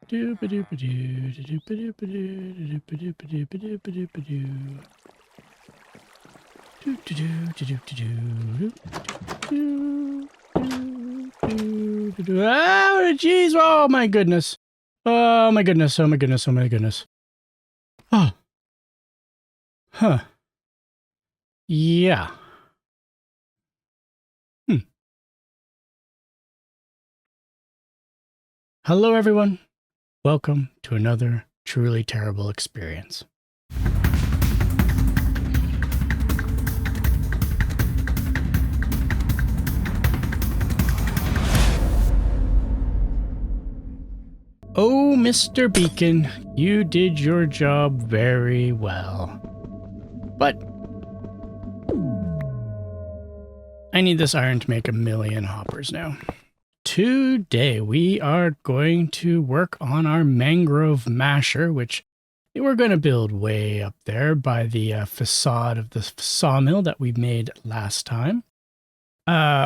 Oh, jeez. Oh, my goodness. Oh, my goodness. Oh, my goodness. Oh, my goodness. Oh. Huh. Yeah. Hello, everyone. Welcome to another truly terrible experience. Oh, Mr. Beacon, you did your job very well. But I need this iron to make 1,000,000 hoppers now. Today we are going to work on our mangrove masher, which we're going to build way up there by the facade of the sawmill that we made last time.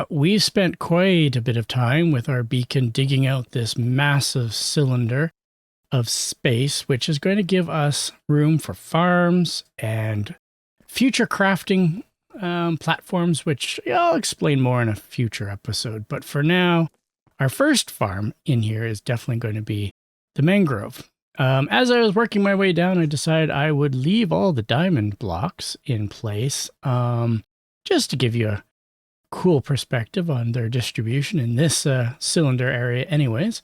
We spent quite a bit of time with our beacon digging out this massive cylinder of space, which is going to give us room for farms and future crafting platforms, which I'll explain more in a future episode. But for now, our first farm in here is definitely going to be the mangrove. As I was working my way down, I decided I would leave all the diamond blocks in place just to give you a cool perspective on their distribution in this cylinder area anyways.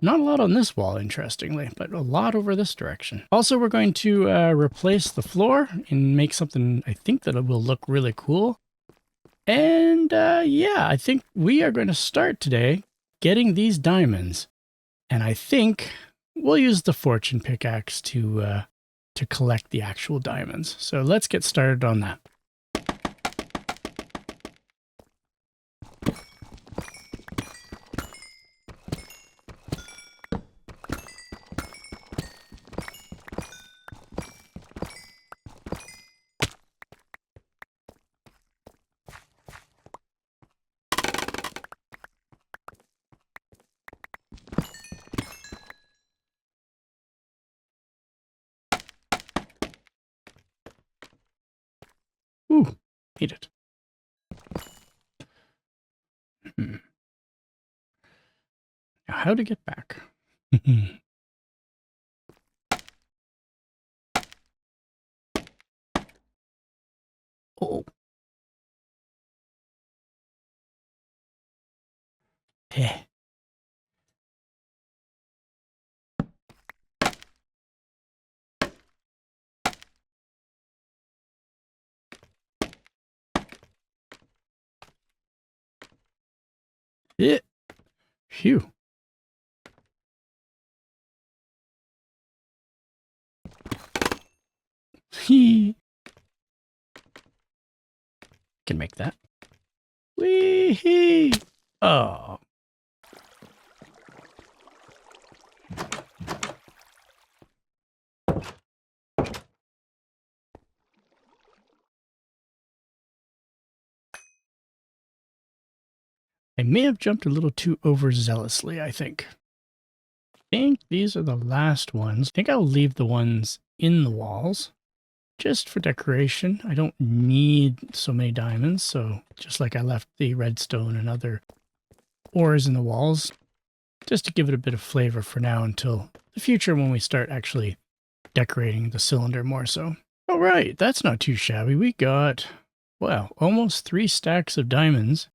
Not a lot on this wall, interestingly, but a lot over this direction. Also, we're going to replace the floor and make something I think that will look really cool. And yeah, I think we are going to start today getting these diamonds. And I think we'll use the fortune pickaxe to collect the actual diamonds. So let's get started on that. Ooh, eat it. Now how to get back? Oh. Eh. Eh. Phew. He can make that. Wee-hee. Oh. I may have jumped a little too overzealously, I think. I think these are the last ones. I think I'll leave the ones in the walls just for decoration. I don't need so many diamonds, so just like I left the redstone and other ores in the walls, just to give it a bit of flavor for now until the future when we start actually decorating the cylinder more so. All right, that's not too shabby. We got, well, almost 3 stacks of diamonds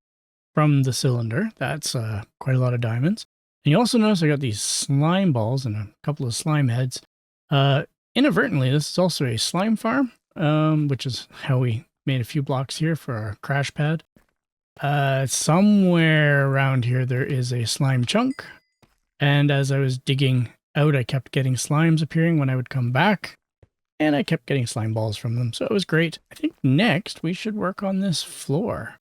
from the cylinder. That's quite a lot of diamonds. And you also notice I got these slime balls and a couple of slime heads. Inadvertently, this is also a slime farm, which is how we made a few blocks here for our crash pad. Somewhere around here there is a slime chunk. And as I was digging out, I kept getting slimes appearing when I would come back. And I kept getting slime balls from them, so it was great. I think next we should work on this floor.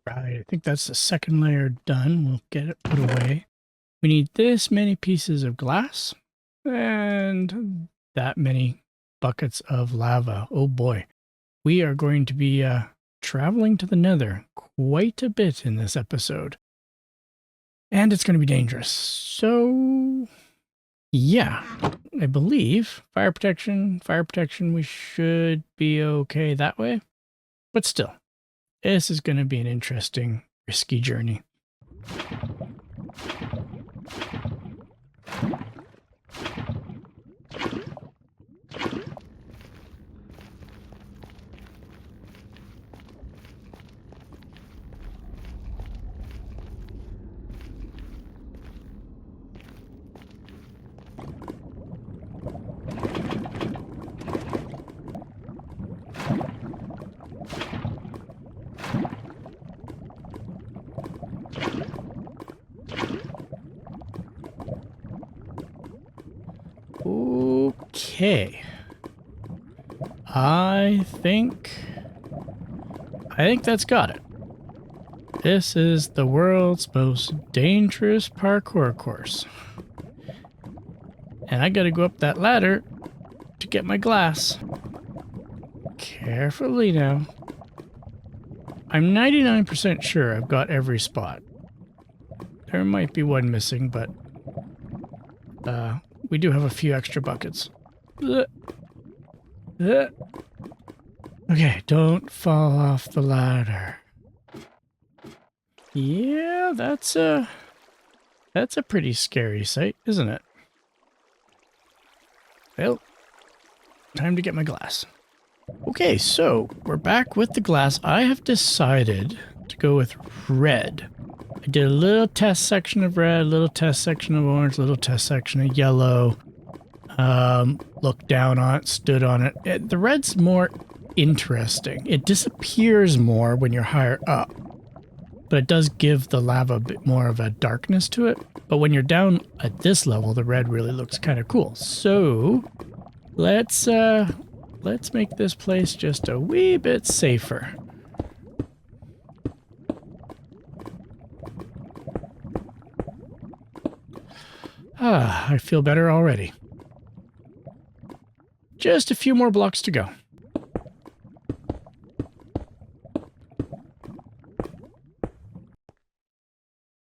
Right, I think that's the second layer done. We'll get it put away. We need this many pieces of glass and that many buckets of lava. Oh boy. We are going to be traveling to the Nether quite a bit in this episode. And it's going to be dangerous. So, yeah, I believe fire protection, we should be okay that way. But still, this is going to be an interesting, risky journey. Okay. I think that's got it. This is the world's most dangerous parkour course. And I gotta go up that ladder to get my glass. Carefully now. I'm 99% sure I've got every spot. There might be one missing, but we do have a few extra buckets. Okay, don't fall off the ladder. Yeah, that's a pretty scary sight, isn't it? Well, time to get my glass. Okay, so we're back with the glass. I have decided to go with red. I did a little test section of red, a little test section of orange, a little test section of yellow. Looked down on it, stood on it. The red's more interesting. It disappears more when you're higher up, but it does give the lava a bit more of a darkness to it. But when you're down at this level, the red really looks kind of cool. So let's make this place just a wee bit safer. I feel better already. Just a few more blocks to go.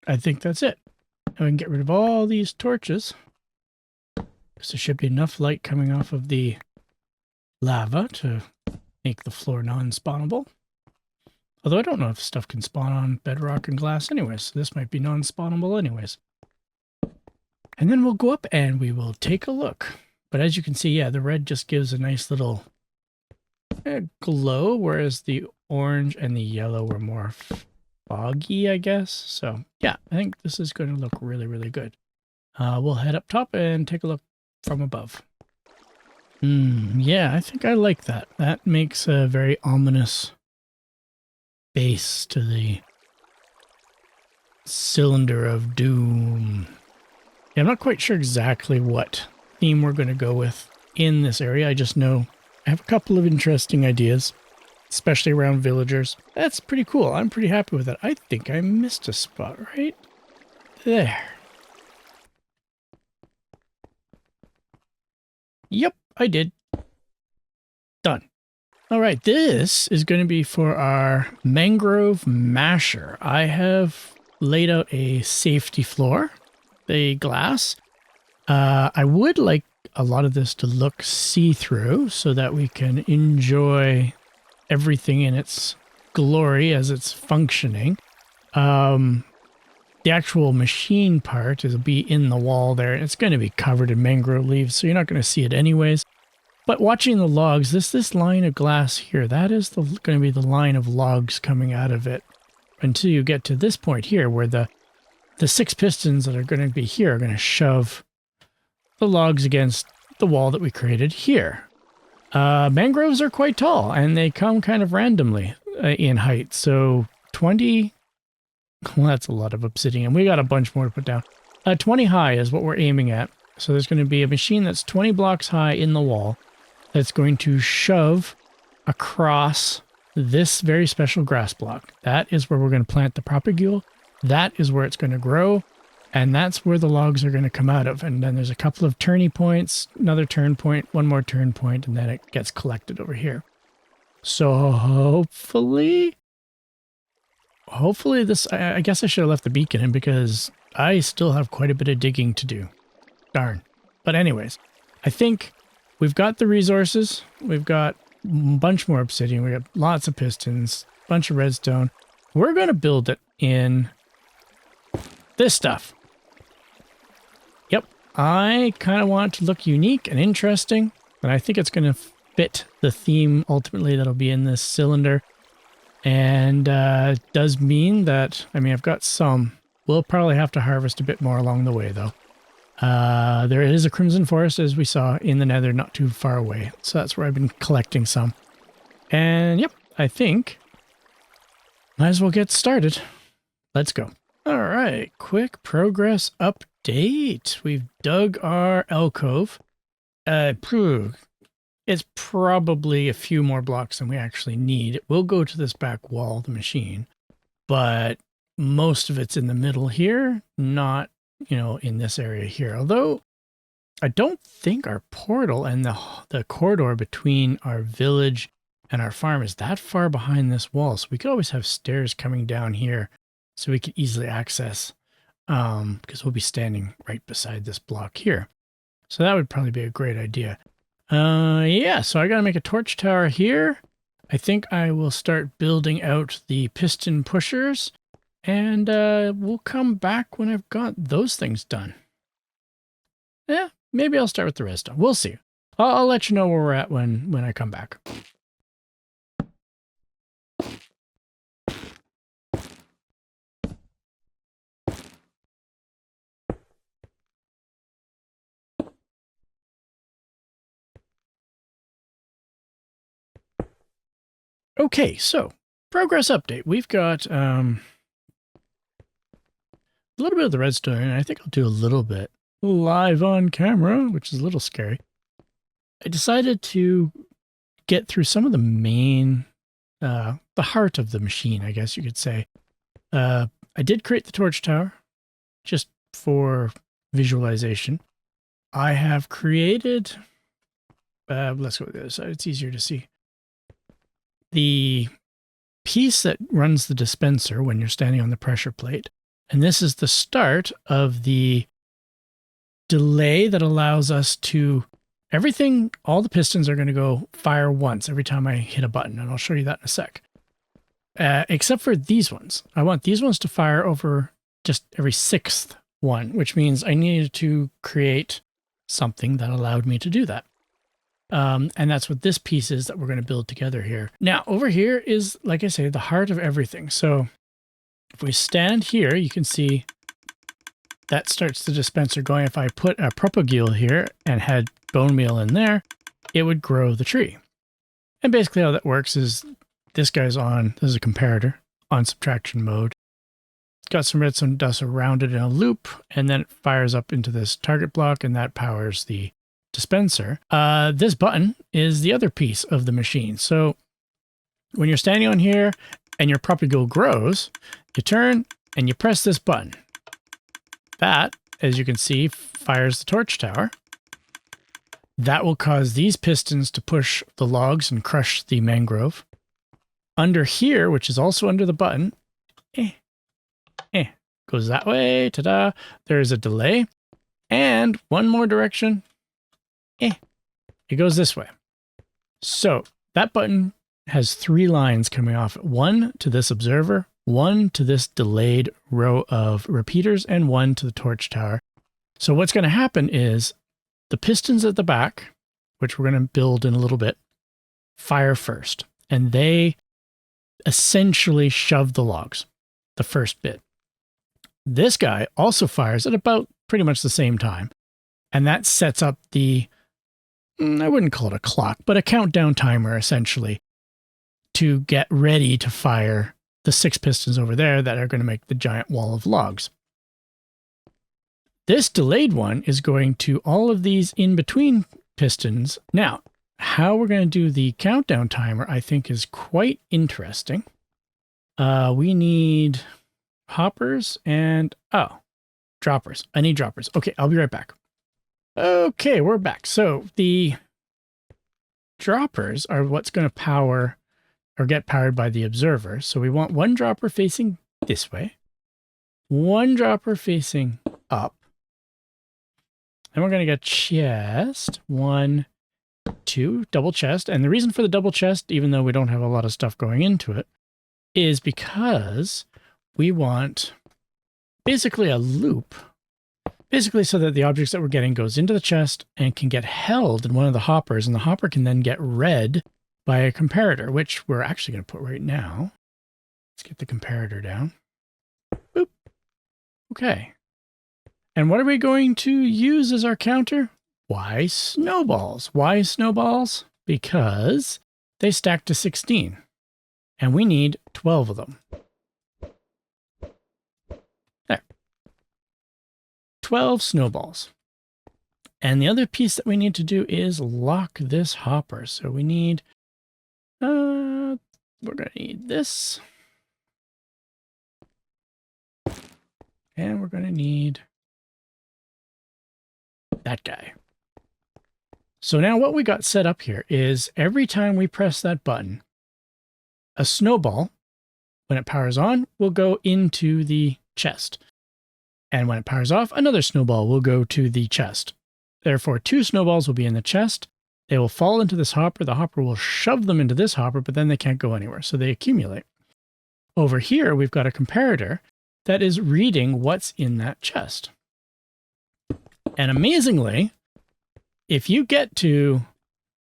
I think that's it. Now we can get rid of all these torches. So there should be enough light coming off of the lava to make the floor non-spawnable. Although I don't know if stuff can spawn on bedrock and glass anyways, so this might be non-spawnable anyways. And then we'll go up and we will take a look. But as you can see, yeah, the red just gives a nice little glow, whereas the orange and the yellow were more foggy, I guess. So yeah, I think this is going to look really, really good. We'll head up top and take a look from above. Yeah, I think I like that. That makes a very ominous base to the cylinder of doom. Yeah, I'm not quite sure exactly what theme we're going to go with in this area. I just know I have a couple of interesting ideas, especially around villagers. That's pretty cool. I'm pretty happy with that. I think I missed a spot right there. Yep, I did. Done. All right, this is going to be for our mangrove masher. I have laid out a safety floor, the glass. I would like a lot of this to look see-through so that we can enjoy everything in its glory as it's functioning. The actual machine part will be in the wall there. It's going to be covered in mangrove leaves, so you're not going to see it anyways. But watching the logs, this line of glass here, that is going to be the line of logs coming out of it until you get to this point here where the 6 pistons that are going to be here are going to shove the logs against the wall that we created here. Mangroves are quite tall, and they come kind of randomly in height. So 20, well, that's a lot of obsidian. We got a bunch more to put down. 20 high is what we're aiming at. So there's going to be a machine that's 20 blocks high in the wall that's going to shove across this very special grass block. That is where we're going to plant the propagule. That is where it's going to grow. And that's where the logs are going to come out of. And then there's a couple of turny points, another turn point, one more turn point, and then it gets collected over here. So hopefully this, I guess I should have left the beacon in because I still have quite a bit of digging to do. Darn. But anyways, I think we've got the resources. We've got a bunch more obsidian. We got lots of pistons, a bunch of redstone. We're going to build it in this stuff. Yep. I kind of want it to look unique and interesting, and I think it's going to fit the theme ultimately that'll be in this cylinder. And it does mean that, I mean, I've got some. We'll probably have to harvest a bit more along the way, though. There is a crimson forest, as we saw, in the nether not too far away. So that's where I've been collecting some. And yep, I think might as well get started. Let's go. All right, quick progress update. We've dug our alcove. It's probably a few more blocks than we actually need. It will go to this back wall of the machine, but most of it's in the middle here, not, you know, in this area here. Although I don't think our portal and the corridor between our village and our farm is that far behind this wall. So we could always have stairs coming down here so we could easily access, because we'll be standing right beside this block here. So that would probably be a great idea. Yeah, so I got to make a torch tower here. I think I will start building out the piston pushers, and we'll come back when I've got those things done. Yeah, maybe I'll start with the redstone. We'll see. I'll let you know where we're at when I come back. Okay, so progress update. We've got a little bit of the redstone, and I think I'll do a little bit live on camera, which is a little scary. I decided to get through some of the main, the heart of the machine, I guess you could say. I did create the torch tower just for visualization. I have created, let's go to the other side, it's easier to see. The piece that runs the dispenser when you're standing on the pressure plate. And this is the start of the delay that allows us to, everything, all the pistons are going to go fire once every time I hit a button. And I'll show you that in a sec. Except for these ones. I want these ones to fire over just every sixth one, which means I needed to create something that allowed me to do that. And that's what this piece is that we're going to build together here. Now, over here is, like I say, the heart of everything. So if we stand here, you can see that starts the dispenser going. If I put a propagule here and had bone meal in there, it would grow the tree. And basically how that works is this guy's on, this is a comparator, on subtraction mode. It's got some redstone dust around it in a loop, and then it fires up into this target block, and that powers the dispenser. This button is the other piece of the machine. So when you're standing on here and your propagule grows, you turn and you press this button. That, as you can see, fires the torch tower. That will cause these pistons to push the logs and crush the mangrove. Under here, which is also under the button, goes that way, ta-da. There is a delay. And one more direction, it goes this way. So that button has 3 lines coming off. 1 to this observer, 1 to this delayed row of repeaters, and 1 to the torch tower. So what's going to happen is the pistons at the back, which we're going to build in a little bit, fire first. And they essentially shove the logs, the first bit. This guy also fires at about pretty much the same time. And that sets up the, I wouldn't call it a clock, but a countdown timer, essentially, to get ready to fire the 6 pistons over there that are going to make the giant wall of logs. This delayed one is going to all of these in-between pistons. Now, how we're going to do the countdown timer, I think, is quite interesting. We need hoppers and, droppers. I need droppers. Okay, I'll be right back. Okay, we're back. So the droppers are what's going to power or get powered by the observer. So we want one dropper facing this way, one dropper facing up. And we're going to get chest, 1, 2, double chest. And the reason for the double chest, even though we don't have a lot of stuff going into it, is because we want basically a loop. Basically so that the objects that we're getting goes into the chest and can get held in one of the hoppers, and the hopper can then get read by a comparator, which we're actually going to put right now. Let's get the comparator down. Boop. Okay. And what are we going to use as our counter? Why snowballs? Why snowballs? Because they stack to 16. And we need 12 of them. There. 12 snowballs. And the other piece that we need to do is lock this hopper. So we need, we're going to need this. And we're going to need that guy. So now what we got set up here is every time we press that button, a snowball, when it powers on, will go into the chest. And when it powers off, another snowball will go to the chest. Therefore, 2 snowballs will be in the chest. They will fall into this hopper. The hopper will shove them into this hopper, but then they can't go anywhere. So they accumulate. Over here, we've got a comparator that is reading what's in that chest. And amazingly, if you get to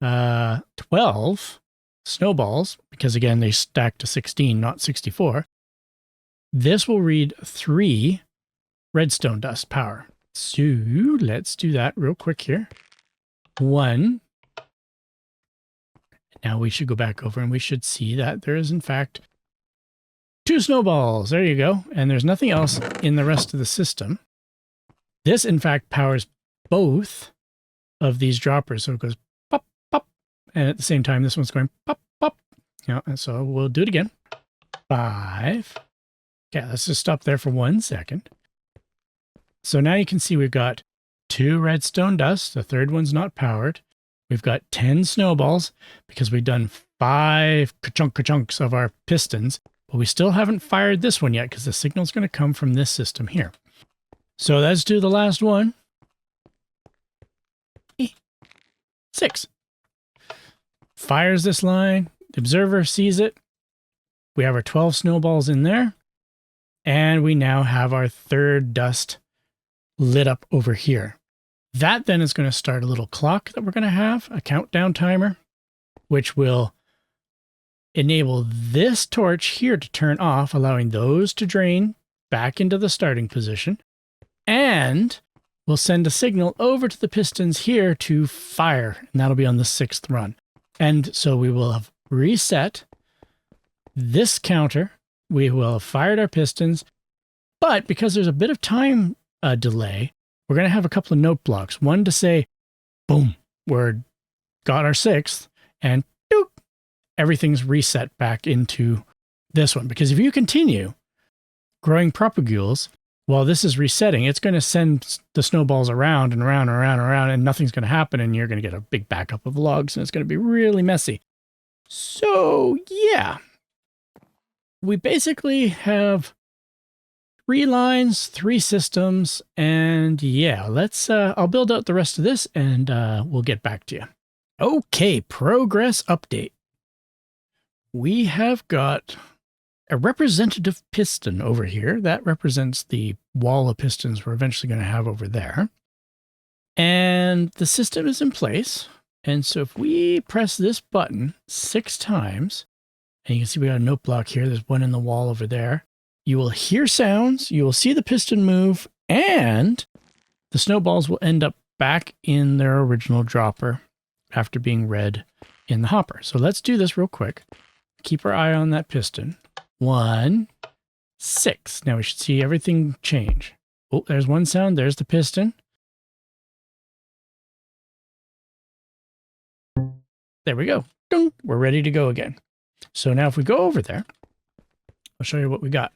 12 snowballs, because again, they stack to 16, not 64, this will read 3 redstone dust power. So let's do that real quick here. 1. Now we should go back over and we should see that there is in fact 2 snowballs. There you go. And there's nothing else in the rest of the system. This in fact powers both of these droppers. So it goes pop, pop. And at the same time, this one's going pop, pop. And so we'll do it again. 5. Okay, let's just stop there for 1 second. So now you can see we've got 2 redstone dust. The third one's not powered. We've got 10 snowballs because we've done 5 ka-chunks of our pistons, but we still haven't fired this one yet because the signal's going to come from this system here. So let's do the last one. 6. Fires this line. The observer sees it. We have our 12 snowballs in there. And we now have our third dust lit up over here. That then is going to start a little clock that we're going to have, a countdown timer, which will enable this torch here to turn off, allowing those to drain back into the starting position. And we'll send a signal over to the pistons here to fire, and that'll be on the 6th run. And so we will have reset this counter. We will have fired our pistons, but because there's a bit of time delay, we're going to have a couple of note blocks. One to say, boom, we're got our 6th, and doop, everything's reset back into this one. Because if you continue growing propagules while this is resetting, it's going to send the snowballs around and around and around and around, and nothing's going to happen, and you're going to get a big backup of logs, and it's going to be really messy. So, yeah. We basically have 3 lines, 3 systems, and yeah, let's, I'll build out the rest of this and we'll get back to you. Okay, progress update. We have got a representative piston over here. That represents the wall of pistons we're eventually going to have over there. And the system is in place. And so if we press this button 6 times, and you can see we got a note block here. There's one in the wall over there. You will hear sounds, you will see the piston move, and the snowballs will end up back in their original dropper after being read in the hopper. So let's do this real quick. Keep our eye on that piston. 1, 6. Now we should see everything change. Oh, there's one sound. There's the piston. There we go. Dunk. We're ready to go again. So now if we go over there, I'll show you what we got.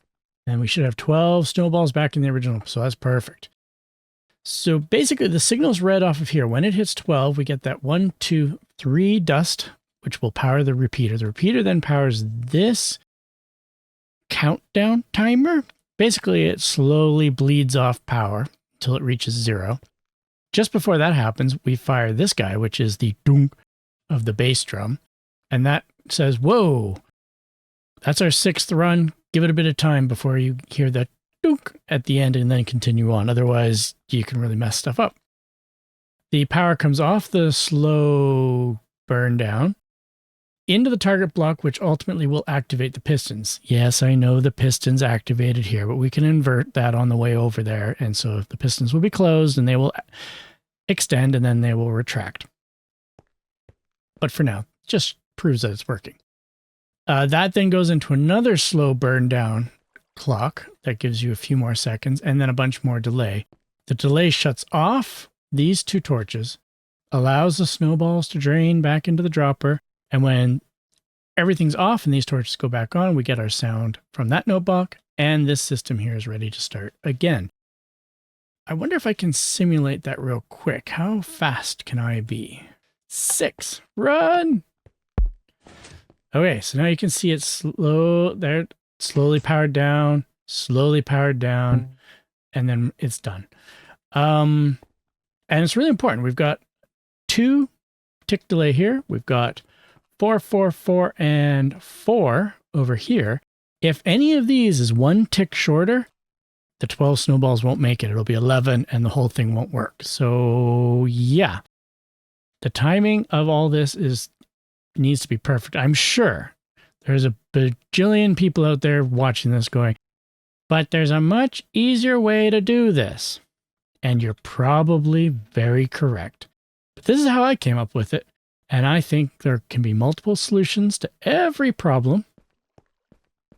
And we should have 12 snowballs back in the original. So that's perfect. So basically the signal's read off of here. When it hits 12, we get that 1, 2, 3 dust, which will power the repeater. The repeater then powers this countdown timer. Basically, it slowly bleeds off power until it reaches 0. Just before that happens, we fire this guy, which is the dunk of the bass drum. And that says, whoa, that's our 6th run. Give it a bit of time before you hear that dunk at the end and then continue on. Otherwise, you can really mess stuff up. The power comes off the slow burn down into the target block, which ultimately will activate the pistons. Yes, I know the piston's activated here, but we can invert that on the way over there. And so the pistons will be closed and they will extend and then they will retract. But for now, just proves that it's working. That then goes into another slow burn down clock that gives you a few more seconds and then a bunch more delay. The delay shuts off these 2 torches, allows the snowballs to drain back into the dropper. And when everything's off and these torches go back on, we get our sound from that note block, and this system here is ready to start again. I wonder if I can simulate that real quick. How fast can I be? 6. Run! Okay, so now you can see it's slow there, slowly powered down, and then it's done. And it's really important. We've got 2 tick delay here. We've got 4, 4, 4, and 4 over here. If any of these is 1 tick shorter, the 12 snowballs won't make it. It'll be 11 and the whole thing won't work. So yeah, the timing of all this needs to be perfect. I'm sure there's a bajillion people out there watching this going, but there's a much easier way to do this. And you're probably very correct. But this is how I came up with it. And I think there can be multiple solutions to every problem.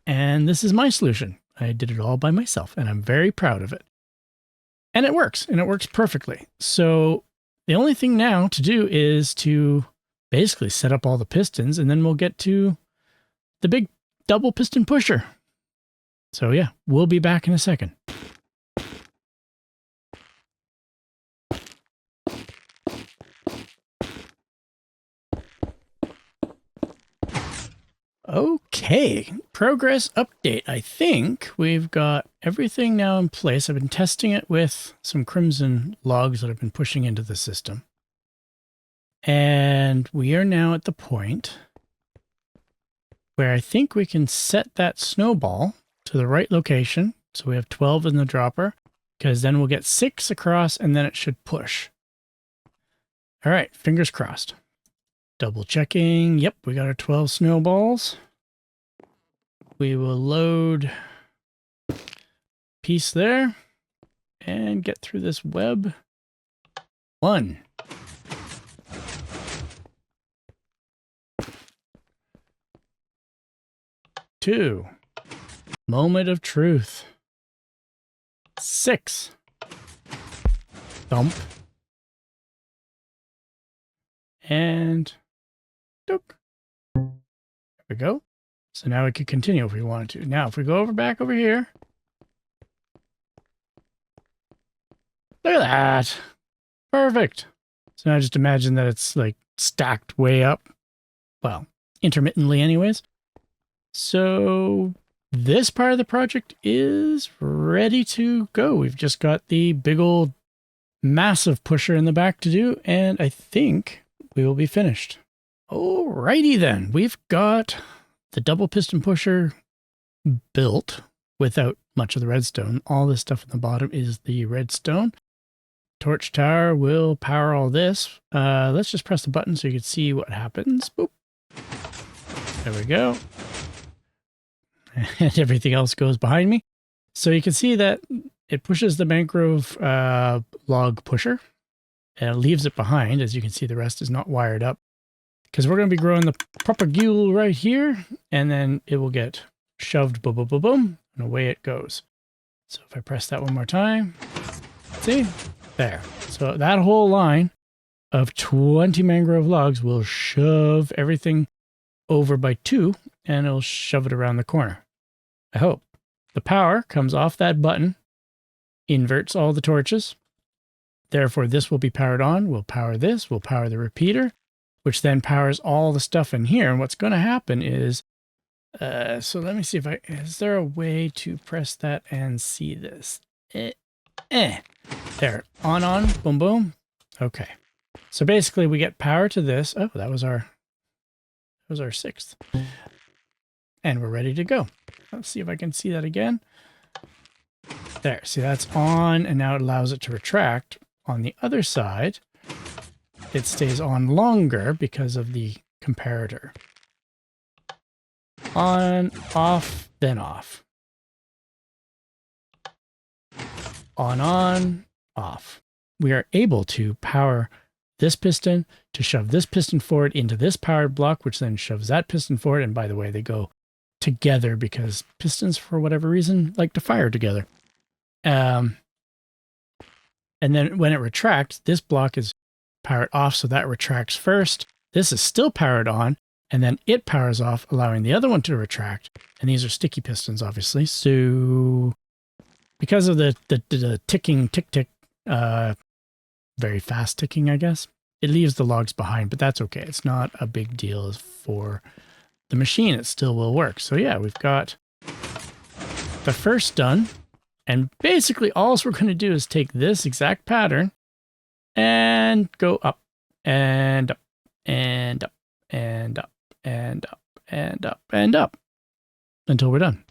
And this is my solution. I did it all by myself, and I'm very proud of it. And it works perfectly. So the only thing now to do is to basically set up all the pistons, and then we'll get to the big double piston pusher. So yeah, we'll be back in a second. Okay, progress update. I think we've got everything now in place. I've been testing it with some crimson logs that I've been pushing into the system. And we are now at the point where I think we can set that snowball to the right location. So we have 12 in the dropper, because then we'll get 6 across and then it should push. All right, fingers crossed. Double checking. Yep, we got our 12 snowballs. We will load piece there and get through this web. 1. 2. Moment of truth. 6. Thump. And dook. There we go. So now we could continue if we wanted to. Now, if we go back over here. Look at that. Perfect. So now just imagine that it's like stacked way up. Well, intermittently anyways. So this part of the project is ready to go. We've just got the big old massive pusher in the back to do, and I think we will be finished. Alrighty then. We've got the double piston pusher built without much of the redstone. All this stuff in the bottom is the redstone. Torch tower will power all this. Let's just press the button so you can see what happens. Boop. There we go. And everything else goes behind me. So you can see that it pushes the mangrove log pusher and it leaves it behind. As you can see, the rest is not wired up because we're going to be growing the propagule right here, and then it will get shoved, boom, boom, boom, boom, and away it goes. So if I press that one more time, see, there. So that whole line of 20 mangrove logs will shove everything over by 2, and it'll shove it around the corner. I hope. The power comes off that button, inverts all the torches. Therefore, this will be powered on. We'll power this. We'll power the repeater, which then powers all the stuff in here. And what's going to happen is, so let me see if is there a way to press that and see this? There, on, boom, boom. Okay. So basically we get power to this. Oh, that was our 6th. And we're ready to go. Let's see if I can see that again. There, see that's on, and now it allows it to retract. On the other side, it stays on longer because of the comparator. On, off, then off. On, off. We are able to power this piston to shove this piston forward into this powered block, which then shoves that piston forward. And by the way, they go together because pistons, for whatever reason, like to fire together. And then when it retracts, this block is powered off, so that retracts first. This is still powered on, and then it powers off, allowing the other one to retract. And these are sticky pistons, obviously. So because of the ticking, tick, very fast ticking, I guess, it leaves the logs behind, but that's okay. It's not a big deal for the machine. It still will work. So yeah, we've got the first done. And basically all we're going to do is take this exact pattern and go up and up and up and up and up and up and up until we're done.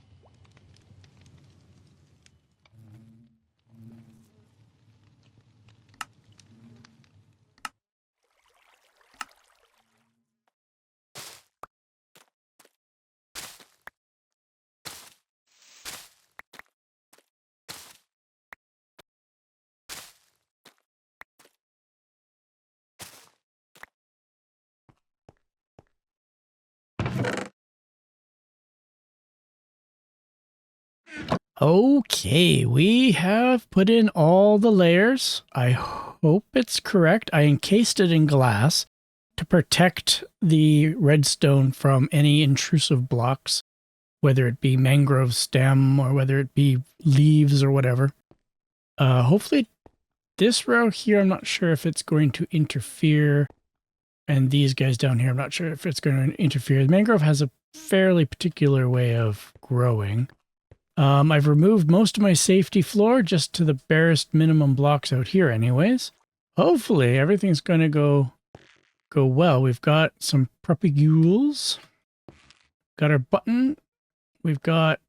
Okay, we have put in all the layers. I hope it's correct. I encased it in glass to protect the redstone from any intrusive blocks, whether it be mangrove stem or whether it be leaves or whatever. Hopefully this row here, I'm not sure if it's going to interfere. And these guys down here, I'm not sure if it's going to interfere. The mangrove has a fairly particular way of growing. I've removed most of my safety floor just to the barest minimum blocks out here anyways. Hopefully everything's going to go well. We've got some propagules. Got our button. We've got,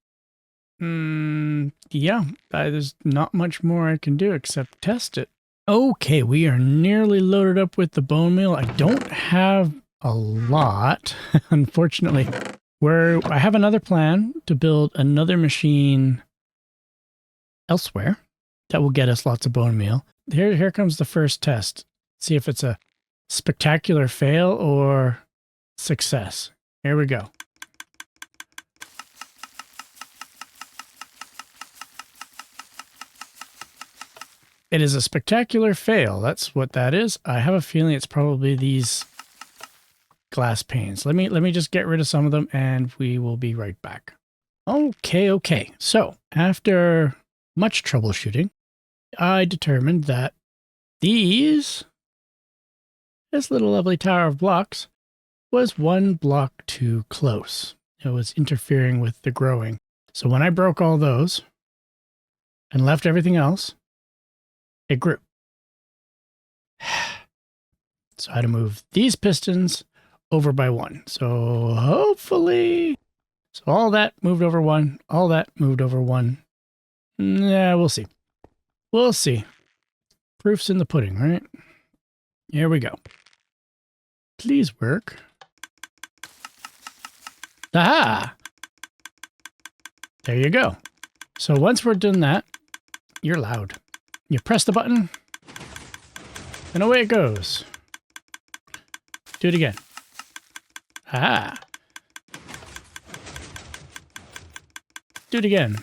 yeah, there's not much more I can do except test it. Okay, we are nearly loaded up with the bone meal. I don't have a lot, unfortunately. I have another plan to build another machine elsewhere that will get us lots of bone meal. Here comes the first test. See if it's a spectacular fail or success. Here we go. It is a spectacular fail. That's what that is. I have a feeling it's probably these glass panes. Let me just get rid of some of them and we will be right back. Okay. So after much troubleshooting, I determined that this little lovely tower of blocks was one block too close. It was interfering with the growing. So when I broke all those and left everything else, it grew. So I had to move these pistons over by 1. So hopefully, so all that moved over 1, all that moved over 1. Yeah, we'll see. We'll see. Proof's in the pudding, right? Here we go. Please work. Aha! There you go. So once we're done that, you're loud. You press the button, and away it goes. Do it again. Ah. Do it again.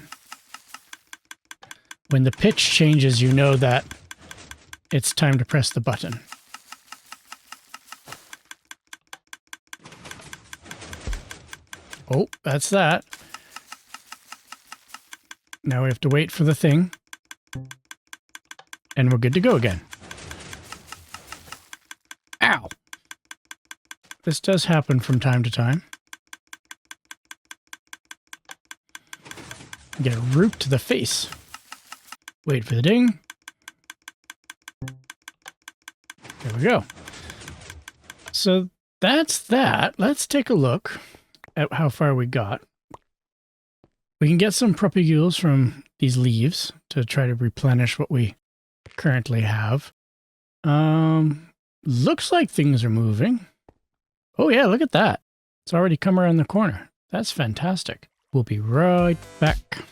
When the pitch changes, you know that it's time to press the button. Oh, that's that. Now we have to wait for the thing. And we're good to go again. Ow! This does happen from time to time. Get a root to the face. Wait for the ding. There we go. So that's that. Let's take a look at how far we got. We can get some propagules from these leaves to try to replenish what we currently have. Looks like things are moving. Oh yeah, look at that. It's already come around the corner. That's fantastic. We'll be right back.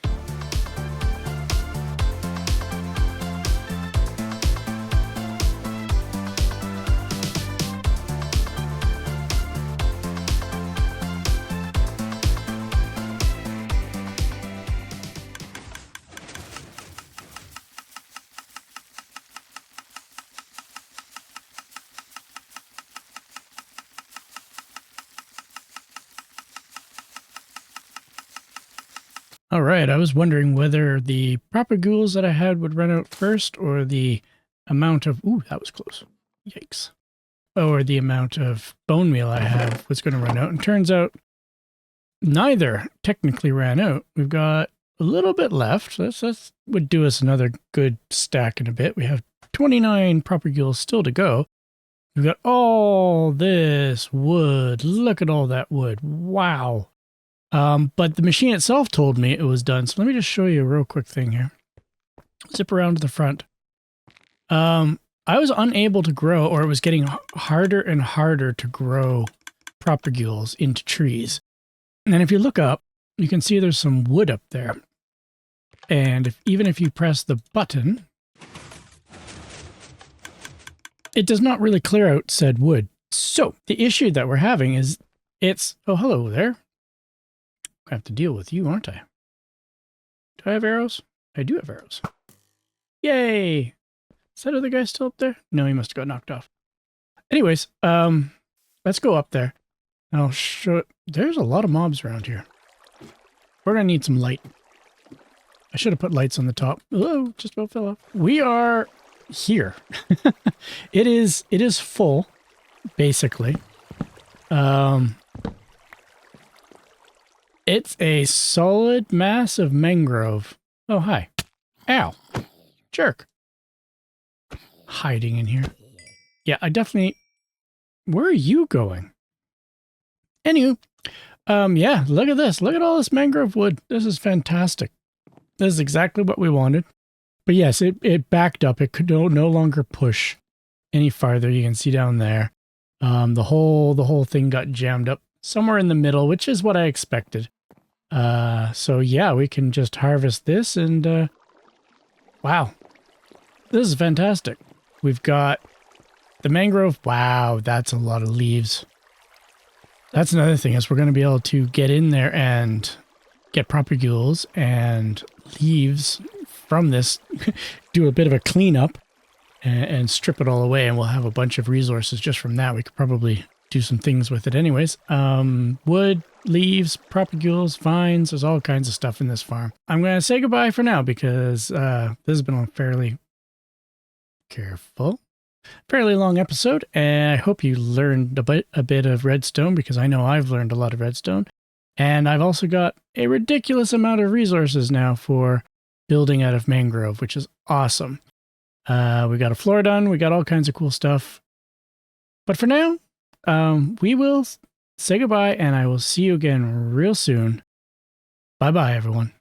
All right, I was wondering whether the propagules that I had would run out first or the amount of... Ooh, that was close. Yikes. Or the amount of bone meal I have was going to run out. And turns out neither technically ran out. We've got a little bit left. That would do us another good stack in a bit. We have 29 propagules still to go. We've got all this wood. Look at all that wood. Wow. But the machine itself told me it was done. So let me just show you a real quick thing here. Zip around to the front. I was unable to grow, or it was getting harder and harder to grow propagules into trees. And then if you look up, you can see there's some wood up there. And even if you press the button, it does not really clear out said wood. So the issue that we're having is oh, hello there. I have to deal with you, aren't I? Do I have arrows? I do have arrows. Yay! Is that other guy still up there? No, he must have got knocked off. Anyways, let's go up there. And I'll show... There's a lot of mobs around here. We're going to need some light. I should have put lights on the top. Oh, just about fell off. We are here. It is full, basically. It's a solid mass of mangrove. Oh, hi. Ow. Jerk. Hiding in here. Yeah, I definitely... Where are you going? Anywho, yeah, look at this. Look at all this mangrove wood. This is fantastic. This is exactly what we wanted. But yes, it backed up. It could no longer push any farther. You can see down there. The whole thing got jammed up somewhere in the middle, which is what I expected. So yeah, we can just harvest this and, wow, this is fantastic. We've got the mangrove. Wow, that's a lot of leaves. That's another thing is we're going to be able to get in there and get propagules and leaves from this, do a bit of a cleanup and strip it all away. And we'll have a bunch of resources just from that. We could probably do some things with it anyways. Wood, leaves, propagules, vines, there's all kinds of stuff in this farm. I'm going to say goodbye for now because this has been a fairly long episode, and I hope you learned a bit of redstone because I know I've learned a lot of redstone. And I've also got a ridiculous amount of resources now for building out of mangrove, which is awesome. We got a floor done, we got all kinds of cool stuff. But for now, we will say goodbye, and I will see you again real soon. Bye-bye, everyone.